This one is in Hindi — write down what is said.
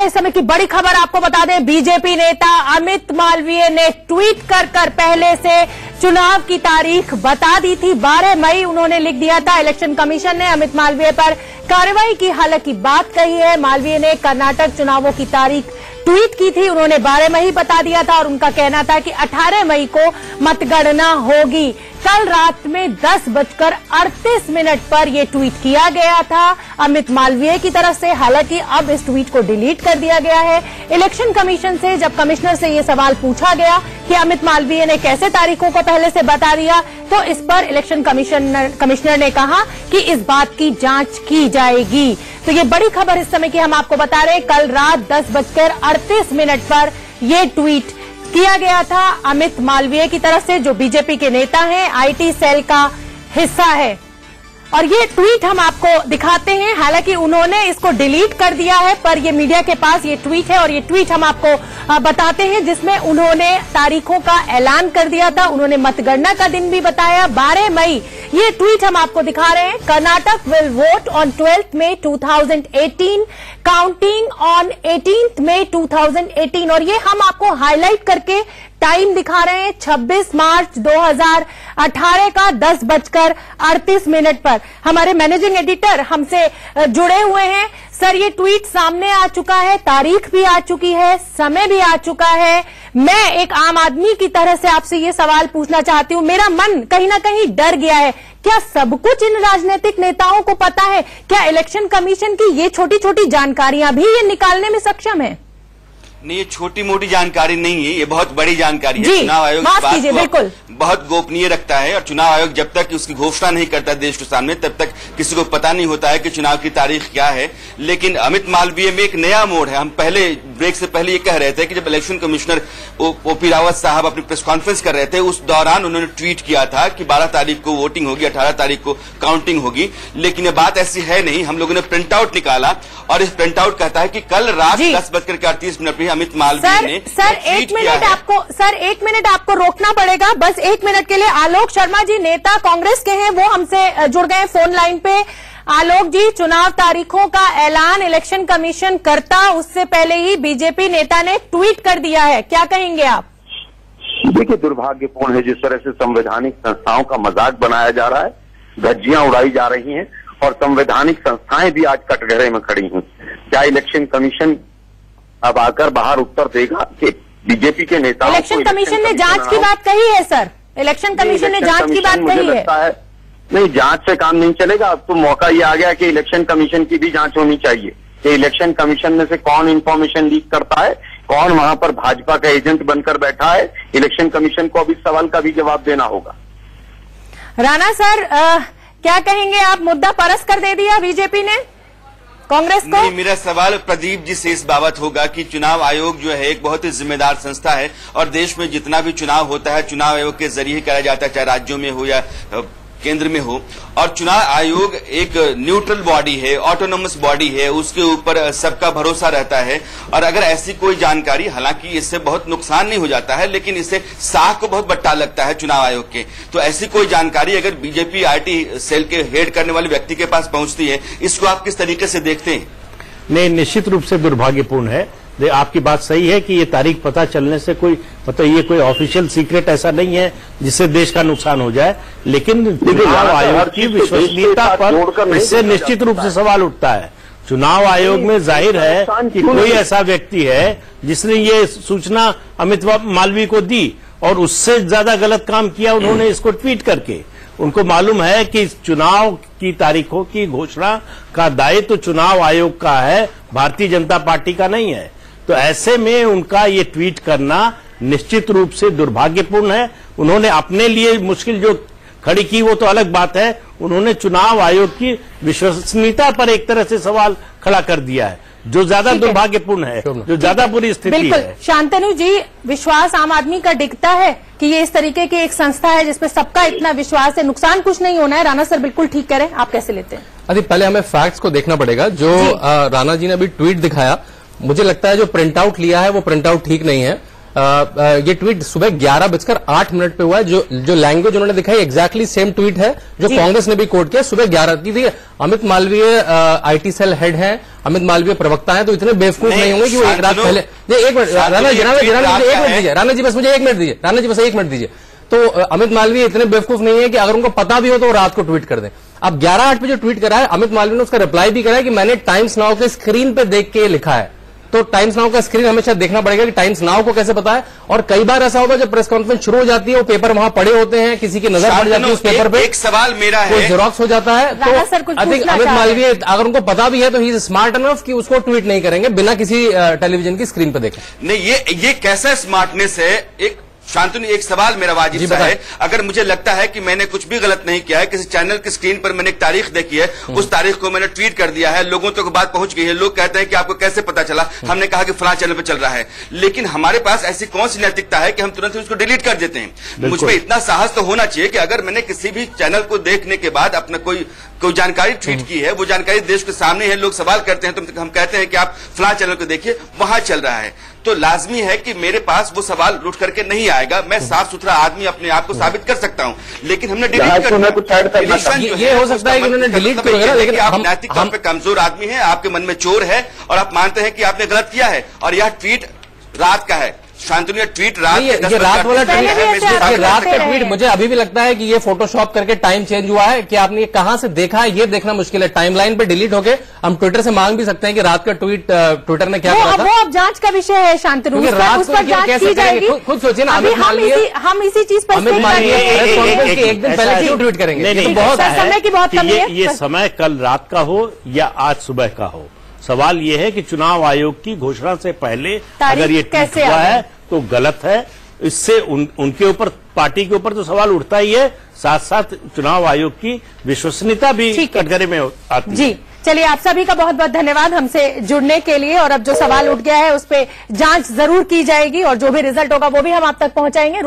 इस समय की बड़ी खबर आपको बता दें, बीजेपी नेता अमित मालवीय ने ट्वीट कर पहले से चुनाव की तारीख बता दी थी। 12 मई उन्होंने लिख दिया था। इलेक्शन कमीशन ने अमित मालवीय पर कार्रवाई की हालांकि बात कही है। मालवीय ने कर्नाटक चुनावों की तारीख ट्वीट की थी, उन्होंने 12 मई बता दिया था और उनका कहना था कि 18 मई को मतगणना होगी। कल रात में 10:38 पर यह ट्वीट किया गया था अमित मालवीय की तरफ से। हालांकि अब इस ट्वीट को डिलीट कर दिया गया है। इलेक्शन कमीशन से जब कमिश्नर से यह सवाल पूछा गया कि अमित मालवीय ने कैसे तारीखों को पहले से बता दिया, तो इस पर इलेक्शन कमिश्नर ने कहा कि इस बात की जांच की जाएगी। तो ये बड़ी खबर इस समय की हम आपको बता रहे हैं। कल रात 10:38 पर यह ट्वीट किया गया था अमित मालवीय की तरफ से, जो बीजेपी के नेता हैं, आईटी सेल का हिस्सा है। और ये ट्वीट हम आपको दिखाते हैं। हालांकि उन्होंने इसको डिलीट कर दिया है, पर ये मीडिया के पास ये ट्वीट है और ये ट्वीट हम आपको बताते हैं, जिसमें उन्होंने तारीखों का ऐलान कर दिया था। उन्होंने मतगणना का दिन भी बताया, 12 मई। ये ट्वीट हम आपको दिखा रहे हैं। Karnataka will vote on 12th May 2018, counting on 18th May 2018। और ये हम आपको हाईलाइट करके टाइम दिखा रहे हैं, 26 मार्च 2018 का 10:38 पर। हमारे मैनेजिंग एडिटर हमसे जुड़े हुए हैं। सर, ये ट्वीट सामने आ चुका है, तारीख भी आ चुकी है, समय भी आ चुका है। मैं एक आम आदमी की तरह से आपसे ये सवाल पूछना चाहती हूं। मेरा मन कहीं ना कहीं डर गया है। क्या सब कुछ इन राजनीतिक नेताओं को पता है? क्या इलेक्शन कमीशन की ये छोटी छोटी जानकारियां भी ये निकालने में सक्षम है? नहीं, ये छोटी मोटी जानकारी नहीं है, ये बहुत बड़ी जानकारी है। चुनाव आयोग माफ कीजिए, बिल्कुल बहुत गोपनीय रखता है और चुनाव आयोग जब तक उसकी घोषणा नहीं करता देश के सामने, तब तक किसी को पता नहीं होता है कि चुनाव की तारीख क्या है। लेकिन अमित मालवीय में एक नया मोड़ है। हम पहले ब्रेक से पहले ये कह रहे थे कि जब इलेक्शन कमिश्नर ओपी रावत साहब अपनी प्रेस कॉन्फ्रेंस कर रहे थे, उस दौरान उन्होंने ट्वीट किया था कि 12 तारीख को वोटिंग होगी, 18 तारीख को काउंटिंग होगी। लेकिन ये बात ऐसी है नहीं। हम लोगों ने प्रिंट आउट निकाला और इस प्रिंट आउट कहता है कि कल रात 10:38 पर अमित मालवीय ने एक मिनट आपको रोकना पड़ेगा, बस 1 मिनट के लिए। आलोक शर्मा जी, नेता कांग्रेस के हैं, वो हमसे जुड़ गए फोन लाइन पे। आलोक जी, चुनाव तारीखों का ऐलान इलेक्शन कमीशन करता उससे पहले ही बीजेपी नेता ने ट्वीट कर दिया है, क्या कहेंगे आप? देखिए, दुर्भाग्यपूर्ण है जिस तरह से संवैधानिक संस्थाओं का मजाक बनाया जा रहा है, धज्जियां उड़ाई जा रही हैं और संवैधानिक संस्थाएं भी आज कटघरे में खड़ी हैं। क्या इलेक्शन कमीशन अब आकर बाहर उत्तर देगा कि बीजेपी के नेताओं को इलेक्शन कमीशन ने जांच की बात कही है? सर, इलेक्शन कमीशन ने जांच की बात कही है? नहीं, जांच से काम नहीं चलेगा। अब तो मौका ये आ गया कि इलेक्शन कमीशन की भी जांच होनी चाहिए कि इलेक्शन कमीशन में से कौन इंफॉर्मेशन लीक करता है, कौन वहां पर भाजपा का एजेंट बनकर बैठा है। इलेक्शन कमीशन को अब इस सवाल का भी जवाब देना होगा। राणा सर, क्या कहेंगे आप? मुद्दा परस्त कर दे दिया बीजेपी ने कांग्रेस को? नहीं, मेरा सवाल प्रदीप जी से इस बाबत होगा कि चुनाव आयोग जो है एक बहुत ही जिम्मेदार संस्था है और देश में जितना भी चुनाव होता है चुनाव आयोग के जरिए कराया जाता है, चाहे राज्यों में हो या केंद्र में हो। और चुनाव आयोग एक न्यूट्रल बॉडी है, ऑटोनोमस बॉडी है, उसके ऊपर सबका भरोसा रहता है। और अगर ऐसी कोई जानकारी, हालांकि इससे बहुत नुकसान नहीं हो जाता है, लेकिन इससे साख को बहुत बट्टा लगता है चुनाव आयोग के, तो ऐसी कोई जानकारी अगर बीजेपी आईटी सेल के हेड करने वाले व्यक्ति के पास पहुंचती है, इसको आप किस तरीके से देखते हैं? नहीं, निश्चित रूप से दुर्भाग्यपूर्ण है। आपकी बात सही है कि ये तारीख पता चलने से कोई ये कोई ऑफिशियल सीक्रेट ऐसा नहीं है जिससे देश का नुकसान हो जाए, लेकिन चुनाव आयोग की विश्वसनीयता पर इससे निश्चित रूप से सवाल उठता है। चुनाव आयोग में जाहिर है कि कोई ऐसा व्यक्ति है जिसने ये सूचना अमित मालवीय को दी और उससे ज्यादा गलत काम किया उन्होंने इसको ट्वीट करके। उनको मालूम है कि चुनाव की तारीखों की घोषणा का दायित्व तो चुनाव आयोग का है, भारतीय जनता पार्टी का नहीं है। तो ऐसे में उनका ये ट्वीट करना निश्चित रूप से दुर्भाग्यपूर्ण है। उन्होंने अपने लिए मुश्किल जो खड़ी की वो तो अलग बात है, उन्होंने चुनाव आयोग की विश्वसनीयता पर एक तरह से सवाल खड़ा कर दिया है, जो ज्यादा दुर्भाग्यपूर्ण है, जो ज्यादा बुरी स्थिति है। शांतनु जी, विश्वास आम आदमी का डिगता है कि ये इस तरीके की एक संस्था है जिसपे सबका इतना विश्वास है, नुकसान कुछ नहीं होना है। राणा सर बिल्कुल ठीक करें, आप कैसे लेते हैं? अरे पहले हमें फैक्ट्स को देखना पड़ेगा। जो राणा जी ने अभी ट्वीट दिखाया, मुझे लगता है जो प्रिंट आउट लिया है वो प्रिंट आउट ठीक नहीं है। ये ट्वीट सुबह 11:08 पे हुआ है। जो लैंग्वेज उन्होंने दिखाई एग्जैक्टली सेम ट्वीट है जो कांग्रेस ने भी कोट किया सुबह 11 की। Amit Malviya IT cell head हैं, अमित मालवीय प्रवक्ता हैं, तो इतने बेवकूफ नहीं होंगे कि वो एक रात पहले। एक मिनट राणा जी, एक मिनट दीजिए राणा जी, बस मुझे 1 मिनट दीजिए राणा जी, बस 1 मिनट दीजिए। तो अमित मालवीय इतने बेवकूफ नहीं है कि अगर उनको पता भी हो तो वो रात को ट्वीट कर दें। अब 11:08 पे जो ट्वीट करा है अमित मालवीय ने उसका रिप्लाई भी करा है कि मैंने टाइम्स नाउ के स्क्रीन पे देख के लिखा है। तो टाइम्स नाउ का स्क्रीन हमेशा देखना पड़ेगा कि टाइम्स नाउ को कैसे पता है। और कई बार ऐसा होता है जब प्रेस कॉन्फ्रेंस शुरू हो जाती है वो पेपर वहां पड़े होते हैं, किसी की नजर पड़ जाती है उस पेपर पे, एक सवाल मेरा है, कोई जेरॉक्स हो जाता है। तो आई थिंक अमित मालवीय अगर उनको पता भी है तो ही इज स्मार्ट इनफ कि उसको ट्वीट नहीं करेंगे बिना किसी टेलीविजन की स्क्रीन पर देखे। नहीं, ये कैसा स्मार्टनेस है। एक शांतनु, एक सवाल मेरा वाजिब सा है। अगर मुझे लगता है कि मैंने कुछ भी गलत नहीं किया है, किसी चैनल की स्क्रीन पर मैंने एक तारीख देखी है, उस तारीख को मैंने ट्वीट कर दिया है, लोगों तक बात पहुंच गई है, लोग कहते हैं कि आपको कैसे पता चला, हमने कहा कि फलां चैनल पर चल रहा है, लेकिन हमारे पास ऐसी कौन सी नैतिकता है कि हम तुरंत उसको डिलीट कर देते हैं। मुझ में इतना साहस तो होना चाहिए कि अगर मैंने किसी भी चैनल को देखने के बाद अपना कोई जानकारी ट्वीट की है, वो जानकारी देश के सामने है, लोग सवाल करते हैं तो हम कहते हैं कि आप फलां चैनल को देखिए, वहां चल रहा है, तो लाजमी है कि मेरे पास वो सवाल उठ करके नहीं आएगा। मैं साफ सुथरा आदमी अपने आप को साबित कर सकता हूं, लेकिन हमने डिलीट कर ये हो सकता है कि उन्होंने डिलीट किया, लेकिन आप नैतिक तौर पे कमजोर आदमी हैं, आपके मन में चोर है और आप मानते हैं कि आपने गलत किया है। और यह ट्वीट रात का है, शांतनु, ट्वीट रात ये रात वाला ट्वीट है, रात का ट्वीट मुझे अभी भी लगता है कि ये फोटोशॉप करके टाइम चेंज हुआ है कि आपने ये कहां से देखा है ये देखना मुश्किल है। टाइमलाइन पे डिलीट होके हम ट्विटर से मांग भी सकते हैं कि रात का ट्वीट ट्विटर ने क्या करा था। वो अब जांच का विषय है शांतनु, उस पर जांच की जाएगी। खुद सोचिए ना, हम इसी चीज पर अमित मालवीय एक दिन पहले क्यों ट्वीट करेंगे। नहीं, बहुत समय की बहुत कमी है। ये समय कल रात का हो या आज सुबह का हो, सवाल ये है कि चुनाव आयोग की घोषणा से पहले अगर ये ट्वीट हुआ है तो गलत है। इससे उनके ऊपर, पार्टी के ऊपर तो सवाल उठता ही है, साथ साथ चुनाव आयोग की विश्वसनीयता भी कटघरे में आती है। जी चलिए, आप सभी का बहुत बहुत धन्यवाद हमसे जुड़ने के लिए। और अब जो सवाल उठ गया है उस पर जांच जरूर की जाएगी और जो भी रिजल्ट होगा वो भी हम आप तक पहुंचाएंगे।